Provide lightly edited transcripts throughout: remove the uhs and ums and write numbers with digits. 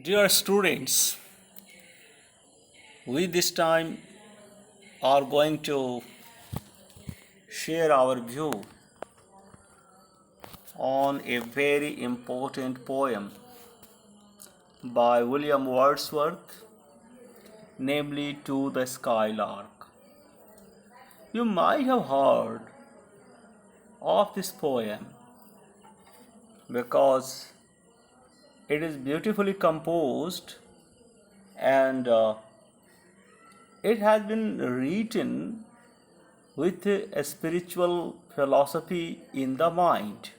Dear students, we this time are going to share our view on a very important poem by William Wordsworth, namely To the Skylark. You might have heard of this poem because it is beautifully composed and it has been written with a spiritual philosophy in the mind.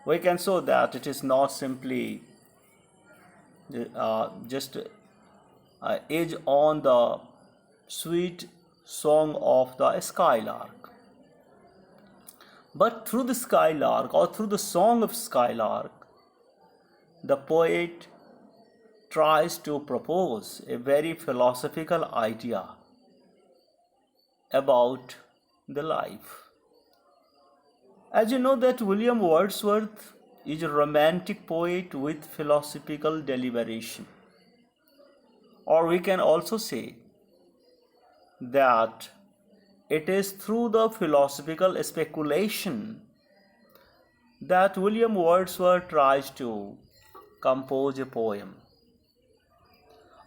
We can show that it is not simply just edge on the sweet song of the skylark. But through the skylark or through the song of skylark, the poet tries to propose a very philosophical idea about the life. As you know that William Wordsworth is a romantic poet with philosophical deliberation. Or we can also say that it is through the philosophical speculation that William Wordsworth tries to compose a poem.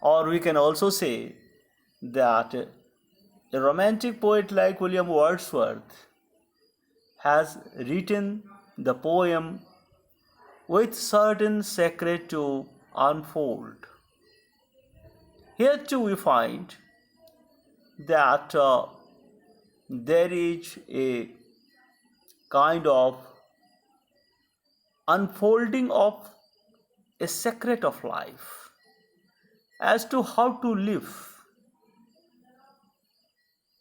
Or we can also say that a romantic poet like William Wordsworth has written the poem with certain secret to unfold. Here too we find that there is a kind of unfolding of a secret of life as to how to live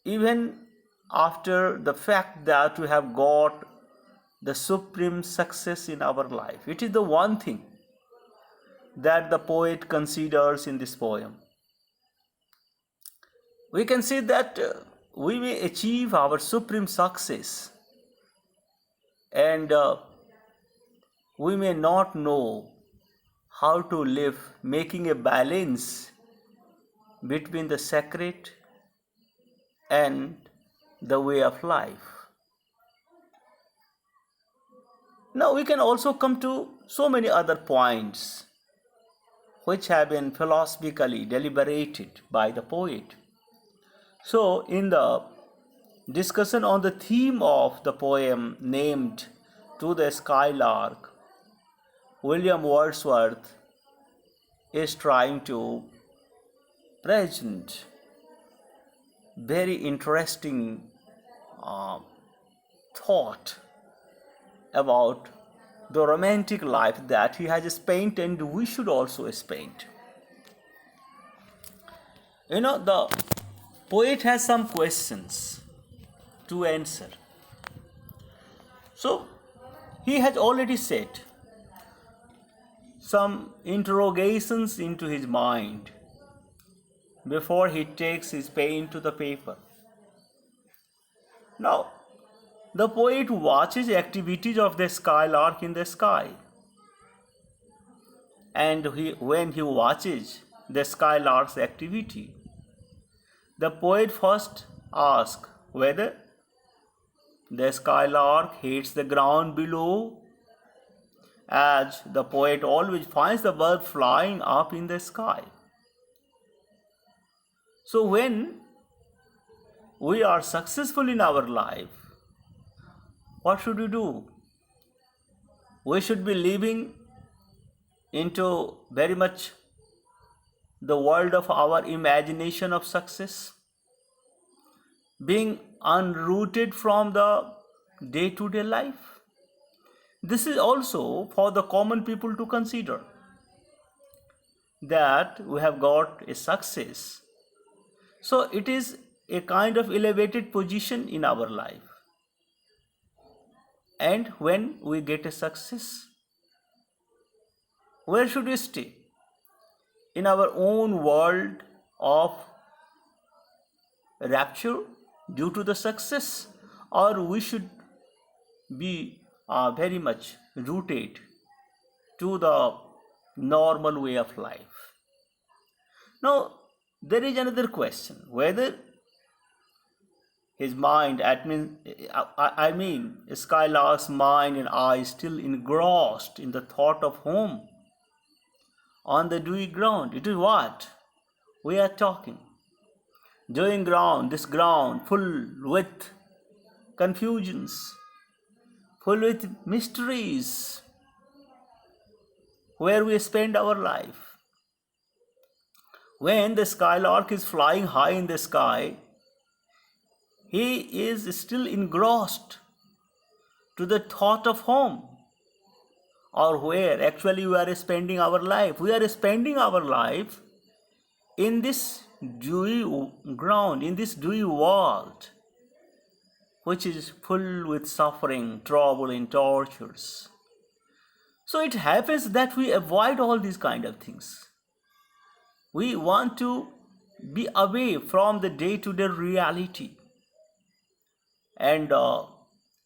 even after the fact that we have got the supreme success in our life. It is the one thing that the poet considers in this poem. We can say that we may achieve our supreme success and we may not know how to live, making a balance between the sacred and the way of life. Now we can also come to so many other points which have been philosophically deliberated by the poet. So in the discussion on the theme of the poem named To the Skylark, William Wordsworth is trying to present very interesting thought about the romantic life that he has spent and we should also spend. The poet has some questions to answer. So he has already said some interrogations into his mind before he takes his pen to the paper. Now, the poet watches activities of the skylark in the sky. And when he watches the skylark's activity, the poet first asks whether the skylark hits the ground below, as the poet always finds the bird flying up in the sky. So when we are successful in our life, what should we do? We should be living into very much the world of our imagination of success, being unrooted from the day-to-day life. This is also for the common people to consider, that we have got a success. So it is a kind of elevated position in our life. And when we get a success, where should we stay? In our own world of rapture due to the success, or we should be very much rooted to the normal way of life. Now, there is another question whether his mind, I mean, Skylark's mind and eyes still engrossed in the thought of home on the dewy ground. It is what we are talking. Dewy ground, this ground full with confusions, full with mysteries, where we spend our life. When the skylark is flying high in the sky, he is still engrossed to the thought of home, or where actually we are spending our life. We are spending our life in this dewy ground, in this dewy world, which is full with suffering, trouble, and tortures. So it happens that we avoid all these kind of things. We want to be away from the day-to-day reality. And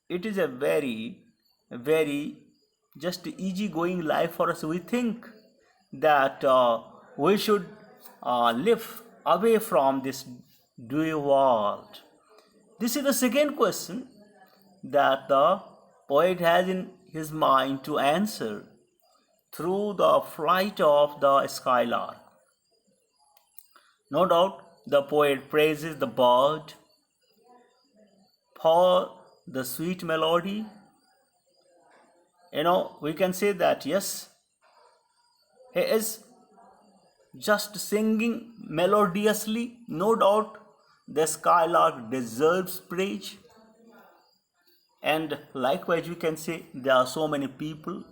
it is a very, very just easy-going life for us. We think that we should live away from this dewy world. This is the second question that the poet has in his mind to answer through the flight of the skylark. No doubt the poet praises the bird for the sweet melody. We can say that yes, he is just singing melodiously. No doubt the skylark deserves praise. And likewise, we can say there are so many people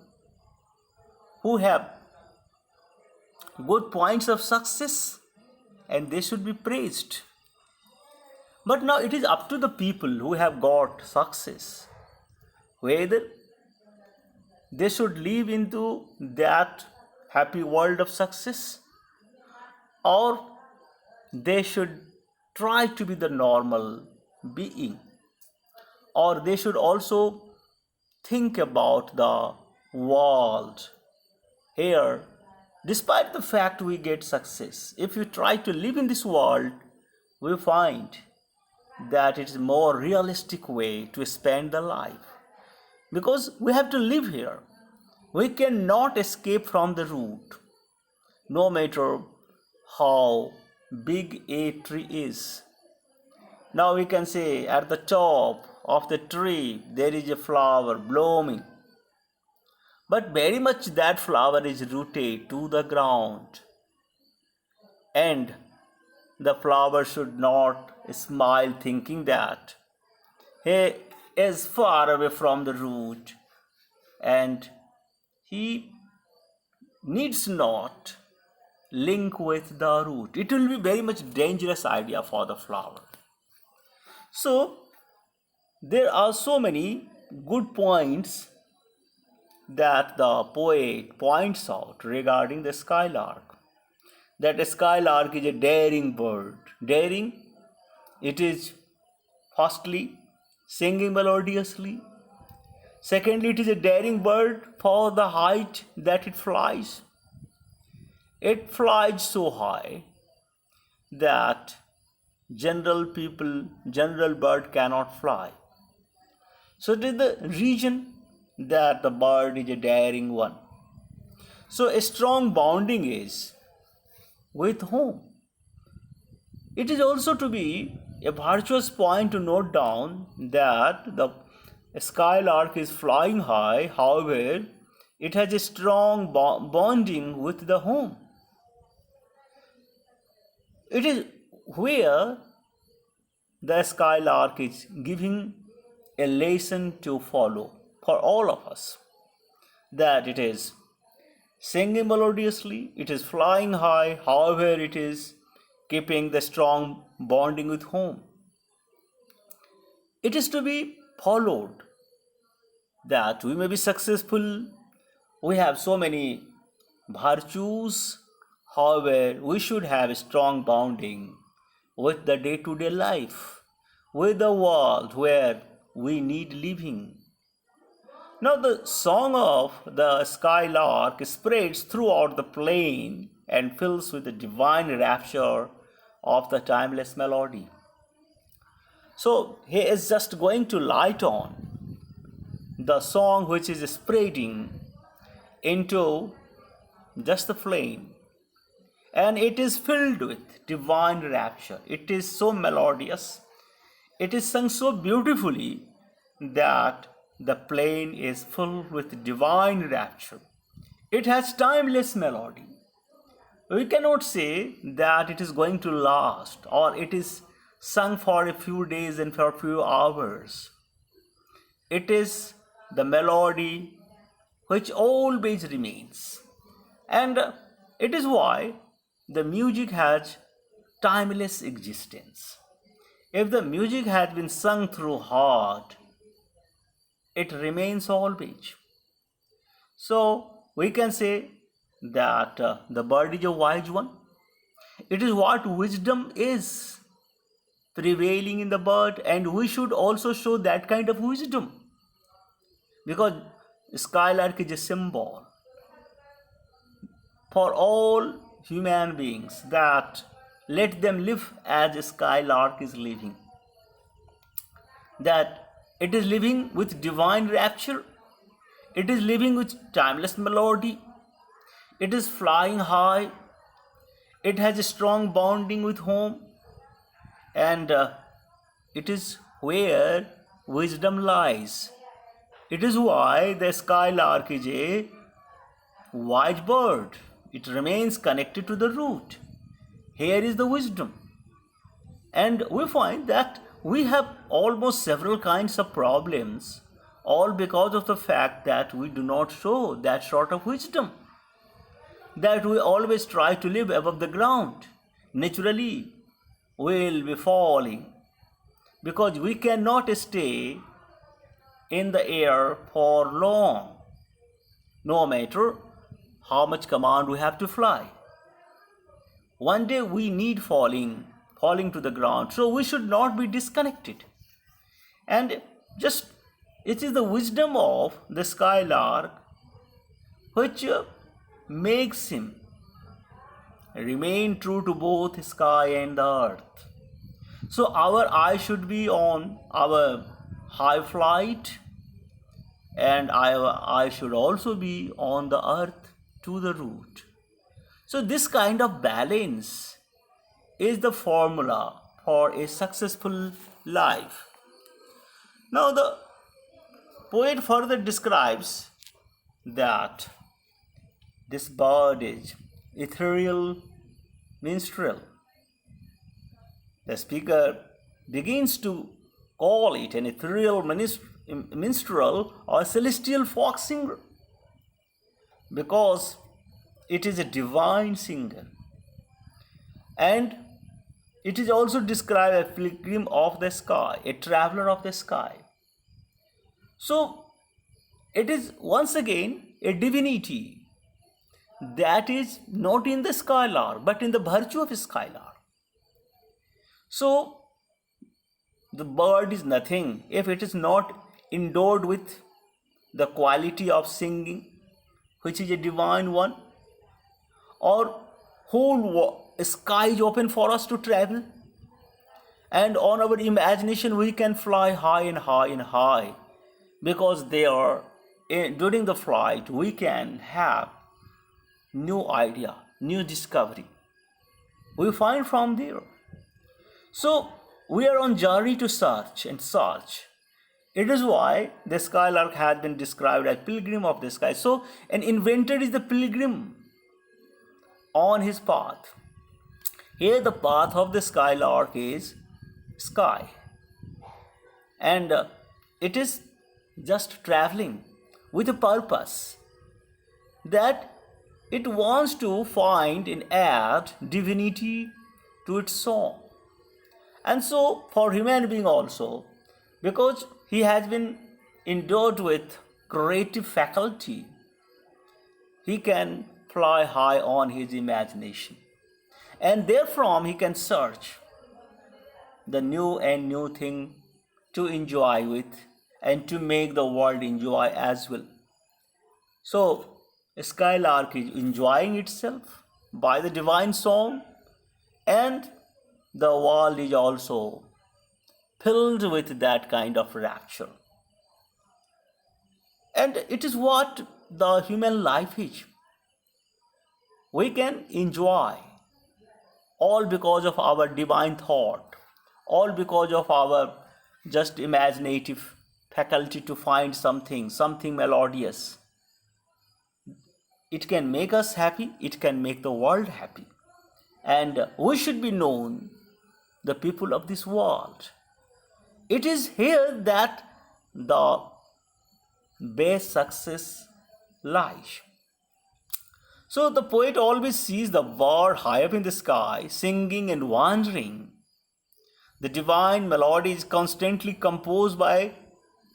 who have good points of success and they should be praised. But now it is up to the people who have got success whether they should live into that happy world of success or they should try to be the normal being, or they should also think about the world here. Despite the fact we get success, if you try to live in this world, we find that it is a more realistic way to spend the life, because we have to live here. We cannot escape from the root, no matter how big a tree is. Now we can say at the top of the tree there is a flower blooming, but very much that flower is rooted to the ground, and the flower should not smile thinking that he is far away from the root and he needs not link with the root. It will be very much dangerous idea for the flower. So there are so many good points that the poet points out regarding the skylark. That a skylark is a daring bird. Daring, it is firstly singing melodiously. Secondly, it is a daring bird for the height that it flies. It flies so high that general bird cannot fly. So it is the reason that the bird is a daring one. So a strong bonding is with whom? It is also to be a virtuous point to note down that the skylark is flying high, however, it has a strong bonding with the home. It is where the skylark is giving a lesson to follow for all of us, that it is singing melodiously, it is flying high, however, it is keeping the strong bonding with home. It is to be followed that we may be successful. We have so many virtues, however, we should have a strong bonding with the day-to-day life, with the world where we need living. Now the song of the skylark spreads throughout the plain and fills with the divine rapture of the timeless melody. So he is just going to light on the song which is spreading into just the flame, and it is filled with divine rapture. It is so melodious, it is sung so beautifully that the plain is full with divine rapture. It has timeless melody. We cannot say that it is going to last or it is sung for a few days and for a few hours. It is the melody which always remains. And it is why the music has timeless existence. If the music has been sung through heart, it remains always. So we can say that the bird is a wise one. It is what wisdom is prevailing in the bird, and we should also show that kind of wisdom, because skylark is a symbol for all human beings, that let them live as a skylark is living, that it is living with divine rapture, it is living with timeless melody, it is flying high, it has a strong bonding with home, and it is where wisdom lies. It is why the skylark is a wise bird. It remains connected to the root. Here is the wisdom. And we find that we have almost several kinds of problems, all because of the fact that we do not show that sort of wisdom, that we always try to live above the ground. Naturally, we will be falling because we cannot stay in the air for long, no matter how much command we have to fly. One day we need falling to the ground, so we should not be disconnected. And just it is the wisdom of the skylark which makes him remain true to both sky and the earth. So our eye should be on our high flight, and our eye should also be on the earth to the root. So this kind of balance is the formula for a successful life. Now the poet further describes that this bird is Ethereal Minstrel. The speaker begins to call it an ethereal minstrel or celestial folk singer, because it is a divine singer. And it is also described as pilgrim of the sky, a traveler of the sky. So it is once again a divinity that is not in the skylark but in the virtue of a skylark. So the bird is nothing if it is not endowed with the quality of singing, which is a divine one, or whole sky is open for us to travel, and on our imagination we can fly high and high and high, because there during the flight we can have new idea, new discovery we find from there. So we are on journey to search and search. It is why the skylark has been described as pilgrim of the sky. So an inventor is the pilgrim on his path. Here the path of the skylark is sky, and it is just traveling with a purpose, that it wants to find and add divinity to its song. And so for human being also, because he has been endowed with creative faculty, he can fly high on his imagination, and therefrom he can search the new and new thing to enjoy with, and to make the world enjoy as well. So, Skylark is enjoying itself by the divine song, and the world is also filled with that kind of rapture. And it is what the human life is. We can enjoy all because of our divine thought, all because of our just imaginative faculty to find something melodious. It can make us happy, it can make the world happy. And we should be known, the people of this world. It is here that the best success lies. So the poet always sees the bird high up in the sky, singing and wandering. The divine melody is constantly composed by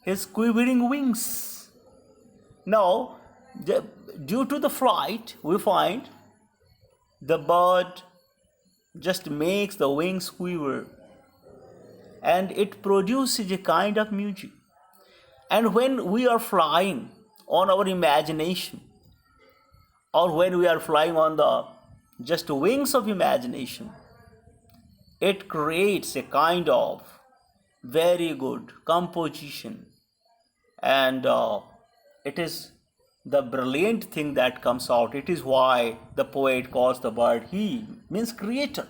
his quivering wings. Now, due to the flight, we find the bird just makes the wings quiver, and it produces a kind of music. And when we are flying on our imagination, or when we are flying on the just wings of imagination, it creates a kind of very good composition, and it is the brilliant thing that comes out. It is why the poet calls the bird he, means creator.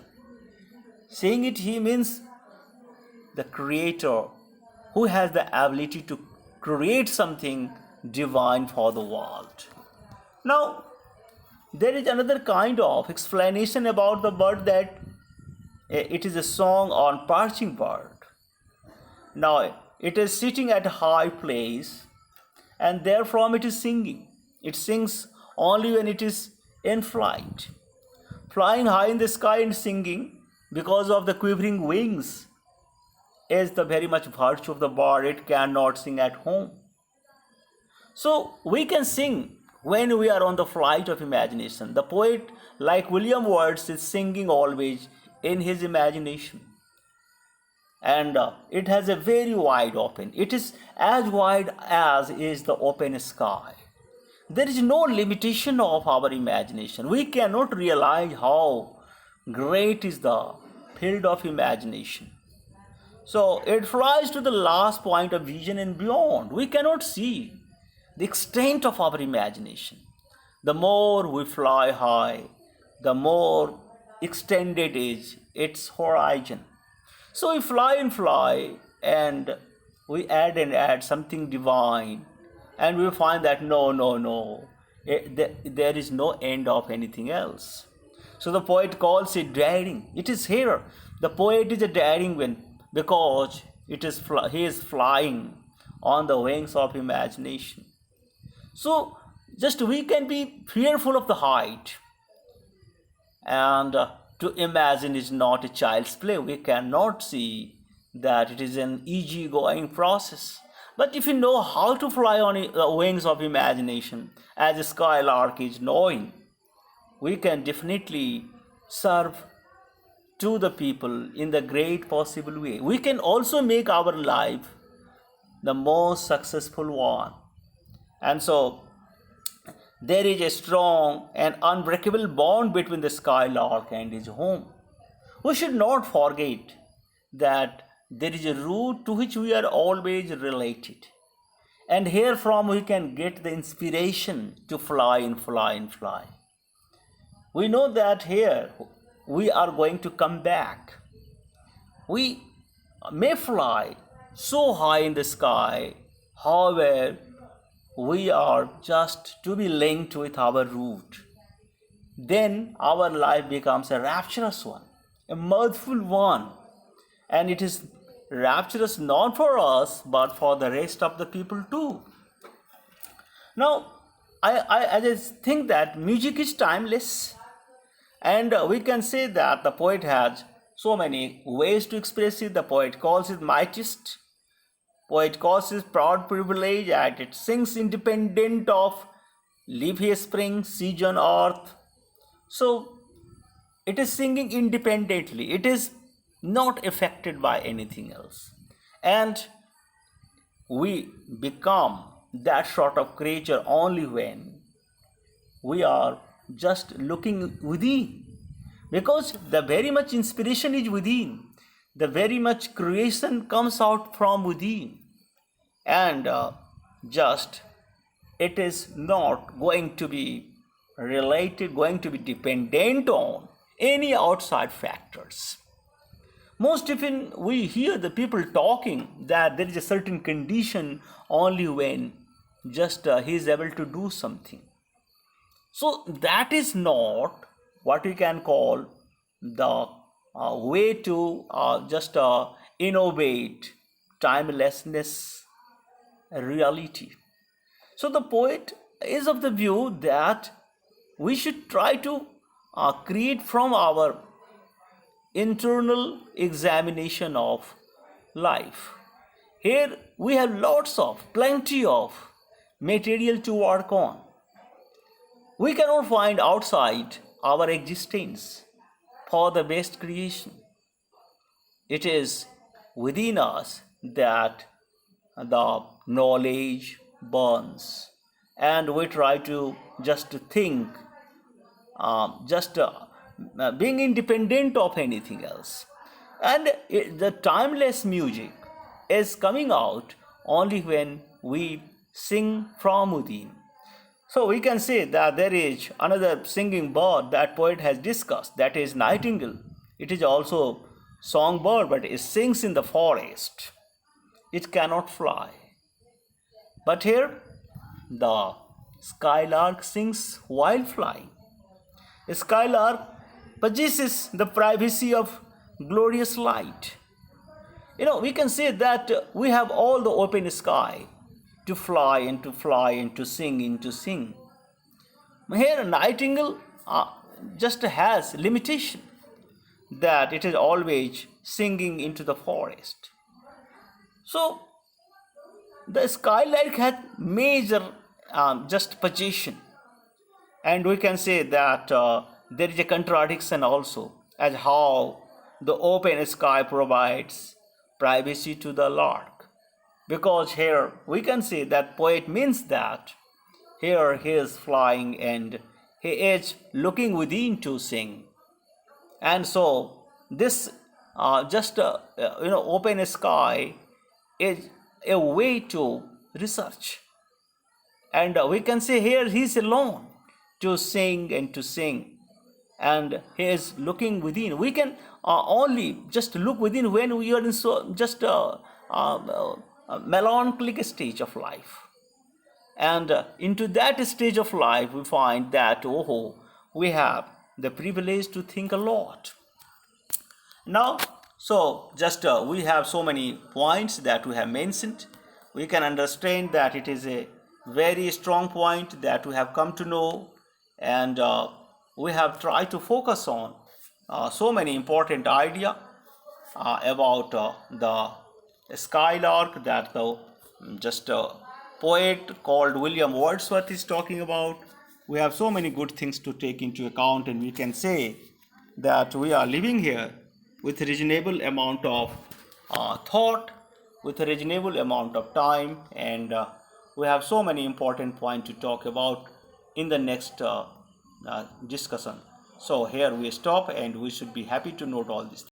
Saying it he means the creator who has the ability to create something divine for the world. Now, there is another kind of explanation about the bird, that it is a song on perching bird. Now, it is sitting at a high place, and therefrom it is singing. It sings only when it is in flight. Flying high in the sky and singing because of the quivering wings is the very much virtue of the bird. It cannot sing at home. So we can sing when we are on the flight of imagination. The poet, like William Wordsworth, is singing always in his imagination. And it has a very wide open. It is as wide as is the open sky. There is no limitation of our imagination. We cannot realize how great is the field of imagination. So it flies to the last point of vision and beyond. We cannot see the extent of our imagination. The more we fly high, the more extended is its horizon. So we fly and fly, and we add something divine, and we find that no, there is no end of anything else. So the poet calls it daring. It is here. The poet is a daring one, because he is flying on the wings of imagination. So just we can be fearful of the height, and to imagine is not a child's play. We cannot see that it is an easy-going process. But if you know how to fly on the wings of imagination, as a skylark is knowing, we can definitely serve to the people in the great possible way. We can also make our life the most successful one. And so there is a strong and unbreakable bond between the skylark and his home. We should not forget that there is a root to which we are always related. And herefrom we can get the inspiration to fly and fly and fly. We know that here we are going to come back. We may fly so high in the sky, however, we are just to be linked with our root. Then our life becomes a rapturous one, a mirthful one. And it is rapturous not for us, but for the rest of the people too. Now, I just think that music is timeless. And we can say that the poet has so many ways to express it. The poet calls it mightiest. Poet calls it proud privilege, and it sings independent of leafy spring, season, earth. So it is singing independently. It is not affected by anything else. And we become that sort of creature only when we are just looking within, because the very much inspiration is within, the very much creation comes out from within, and just it is not going to be related, going to be dependent on any outside factors. Most often we hear the people talking that there is a certain condition only when just he is able to do something. So that is not what we can call the way to just innovate timelessness reality. So the poet is of the view that we should try to create from our internal examination of life. Here we have plenty of material to work on. We cannot find outside our existence for the best creation. It is within us that the knowledge burns, and we try to just think, being independent of anything else. And the timeless music is coming out only when we sing from within. So we can say that there is another singing bird that poet has discussed, that is nightingale. It is also songbird, but it sings in the forest. It cannot fly. But here the skylark sings while flying. A skylark possesses the privacy of glorious light. We can say that we have all the open sky to fly and to fly and to sing and to sing. Here a nightingale just has limitation, that it is always singing into the forest. So the skylark has major just possession, and we can say that there is a contradiction also, as how the open sky provides privacy to the lark. Because here we can say that poet means that here he is flying and he is looking within to sing. And so this open sky is a way to research. And we can say here he is alone to sing and to sing. And he is looking within. We can only just look within when we are in a melancholic stage of life. And into that stage of life, we find that, we have the privilege to think a lot. Now, so just we have so many points that we have mentioned. We can understand that it is a very strong point that we have come to know, and we have tried to focus on so many important idea about the Skylark that the poet called William Wordsworth is talking about. We have so many good things to take into account, and we can say that we are living here with a reasonable amount of thought, with a reasonable amount of time, and we have so many important points to talk about in the next discussion. So here we stop, and we should be happy to note all these things.